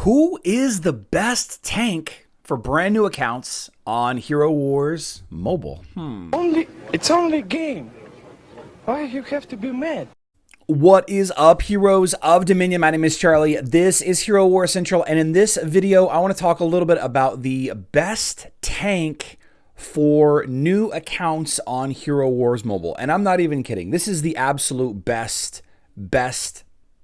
Who is the best tank for brand new accounts on Hero Wars Mobile? It's only a game. Why you have to be mad? What is up, heroes of Dominion? My name is Charlie. This is Hero Wars Central, and in this video, I want to talk a little bit about the best tank for new accounts on Hero Wars Mobile. And I'm not even kidding. This is the absolute best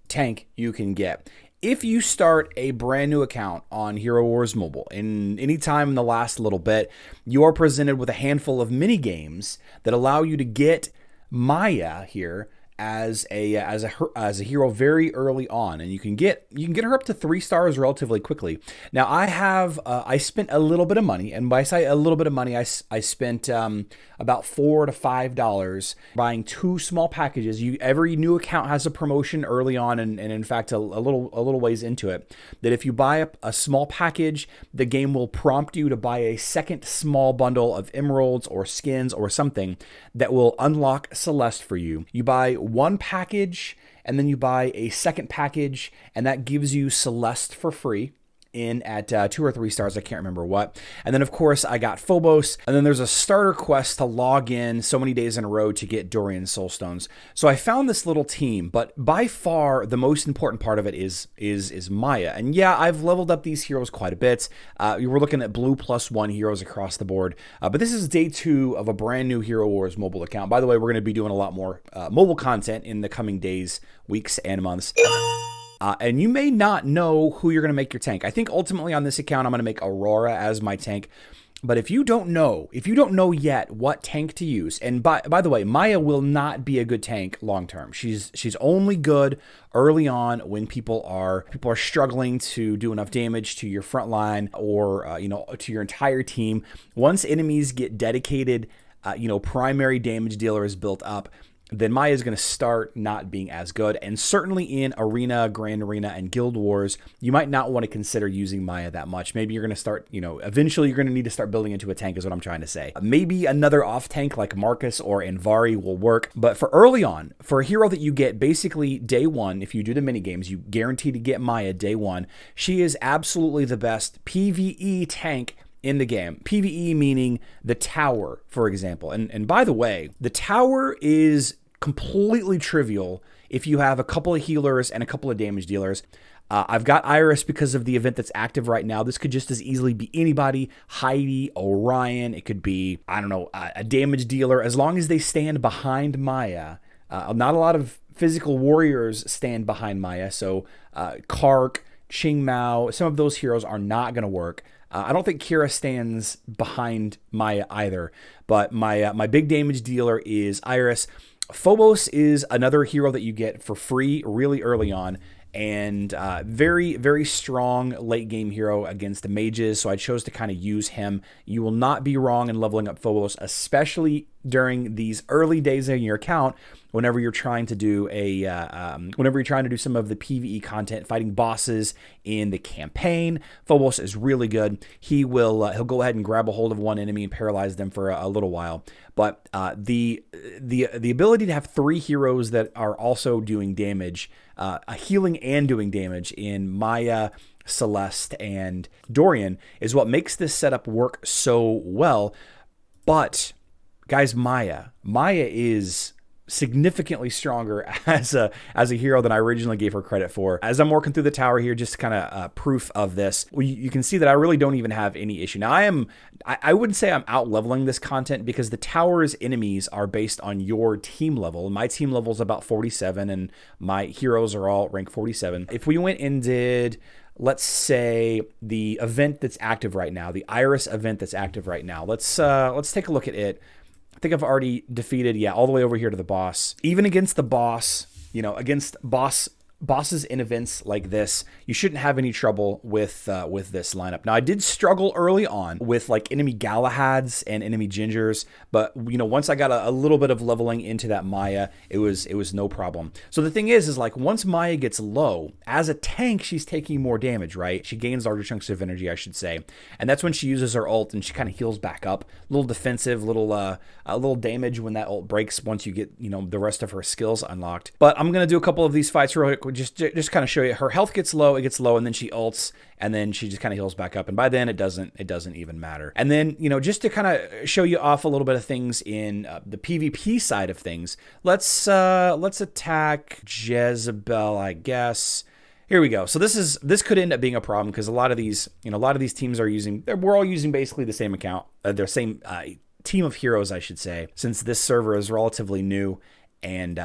tank you can get. If you start a brand new account on Hero Wars Mobile, in any time in the last little bit, you are presented with a handful of mini games that allow you to get Maya here as a hero very early on, and you can get her up to 3 stars relatively quickly. Now I spent a little bit of money, and by say a little bit of money, I spent about $4 to $5 buying 2 small packages. Every new account has a promotion early on, and in fact a little ways into it, that if you buy a small package, the game will prompt you to buy a second small bundle of emeralds or skins or something that will unlock Celeste for you. You buy one package, and then you buy a second package, and that gives you Celeste for free at 2 or 3 stars. I can't remember what. And then, of course, I got Phobos, and then there's a starter quest to log in so many days in a row to get Dorian Soulstones. So I found this little team, but by far the most important part of it is Maya. And yeah, I've leveled up these heroes quite a bit. We were looking at blue +1 heroes across the board, but this is day 2 of a brand new Hero Wars mobile account. By the way, we're going to be doing a lot more mobile content in the coming days, weeks, and months. And you may not know who you're going to make your tank. I think ultimately on this account, I'm going to make Aurora as my tank. But if you don't know yet what tank to use, and by the way, Maya will not be a good tank long term. She's only good early on when people are struggling to do enough damage to your front line or to your entire team. Once enemies get dedicated, primary damage dealers built up, then Maya is going to start not being as good. And certainly in Arena, Grand Arena, and Guild Wars, you might not want to consider using Maya that much. Maybe you're going to start, eventually you're going to need to start building into a tank is what I'm trying to say. Maybe another off tank like Marcus or Anvari will work. But for early on, for a hero that you get basically day 1, if you do the mini games, you guarantee to get Maya day 1. She is absolutely the best PvE tank in the game. PvE meaning the tower, for example. And by the way, the tower is completely trivial if you have a couple of healers and a couple of damage dealers. I've got Iris because of the event that's active right now. This could just as easily be anybody. Heidi, Orion, it could be, I don't know, a damage dealer. As long as they stand behind Maya. Not a lot of physical warriors stand behind Maya, so Kark, Ching Mao, some of those heroes are not going to work. I don't think Kira stands behind Maya either, but my big damage dealer is Iris. Phobos is another hero that you get for free really early on, and very, very strong late game hero against the mages, so I chose to kind of use him. You will not be wrong in leveling up Phobos, especially during these early days in your account, whenever you're trying to do some of the PvE content, fighting bosses in the campaign. Phobos is really good. He'll go ahead and grab a hold of one enemy and paralyze them for a little while. But the ability to have 3 heroes that are also doing damage, healing and doing damage in Maya, Celeste, and Dorian is what makes this setup work so well. But guys, Maya is significantly stronger as a hero than I originally gave her credit for. As I'm working through the tower here, just kind of proof of this, you can see that I really don't even have any issue. Now I wouldn't say I'm out leveling this content because the tower's enemies are based on your team level. My team level is about 47 and my heroes are all rank 47. If we went and did, let's say, the event that's active right now, the Iris event that's active right now, let's take a look at it. I think I've already defeated, all the way over here to the boss. Even against the boss, against bosses in events like this, you shouldn't have any trouble with this lineup. Now, I did struggle early on with like enemy Galahads and enemy Gingers, but once I got a little bit of leveling into that Maya, it was no problem. So the thing is like once Maya gets low, as a tank, she's taking more damage, right? She gains larger chunks of energy, I should say, and that's when she uses her ult and she kind of heals back up. A little defensive, a little damage when that ult breaks once you get the rest of her skills unlocked. But I'm gonna do a couple of these fights real quick just kind of show you, her health gets low, it gets low, and then she ults, and then she just kind of heals back up. And by then it doesn't even matter. And then, just to kind of show you off a little bit of things in the PvP side of things, let's attack Jezebel, I guess. Here we go. So this could end up being a problem because a lot of these teams we're all using basically the same account, their same team of heroes, I should say, since this server is relatively new, and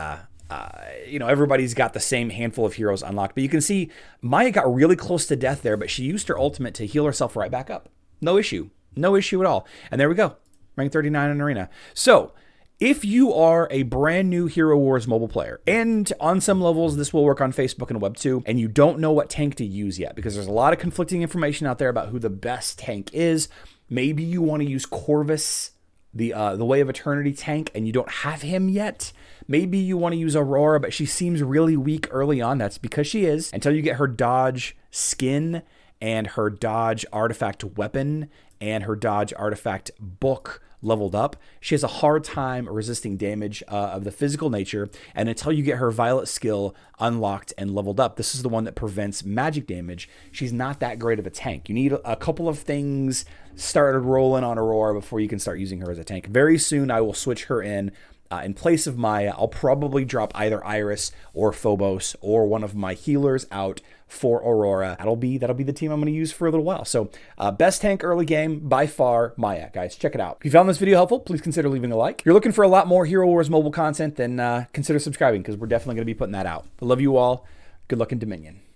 everybody's got the same handful of heroes unlocked. But you can see Maya got really close to death there, but she used her ultimate to heal herself right back up. No issue at all. And there we go, rank 39 in Arena. So if you are a brand new Hero Wars mobile player, and on some levels this will work on Facebook and Web 2, and you don't know what tank to use yet, because there's a lot of conflicting information out there about who the best tank is. Maybe you want to use Corvus, the Way of Eternity tank, and you don't have him yet. Maybe you want to use Aurora, but she seems really weak early on. That's because she is, until you get her dodge skin and her dodge artifact weapon and her dodge artifact book leveled up. She has a hard time resisting damage of the physical nature, and until you get her violet skill unlocked and leveled up, this is the one that prevents magic damage. She's not that great of a tank. You need a couple of things started rolling on Aurora before you can start using her as a tank. Very soon I will switch her in place of Maya. I'll probably drop either Iris or Phobos or one of my healers out for Aurora. That'll be the team I'm going to use for a little while. So best tank early game by far, Maya, guys. Check it out. If you found this video helpful, please consider leaving a like. If you're looking for a lot more Hero Wars mobile content, then consider subscribing, because we're definitely going to be putting that out. I love you all. Good luck in Dominion.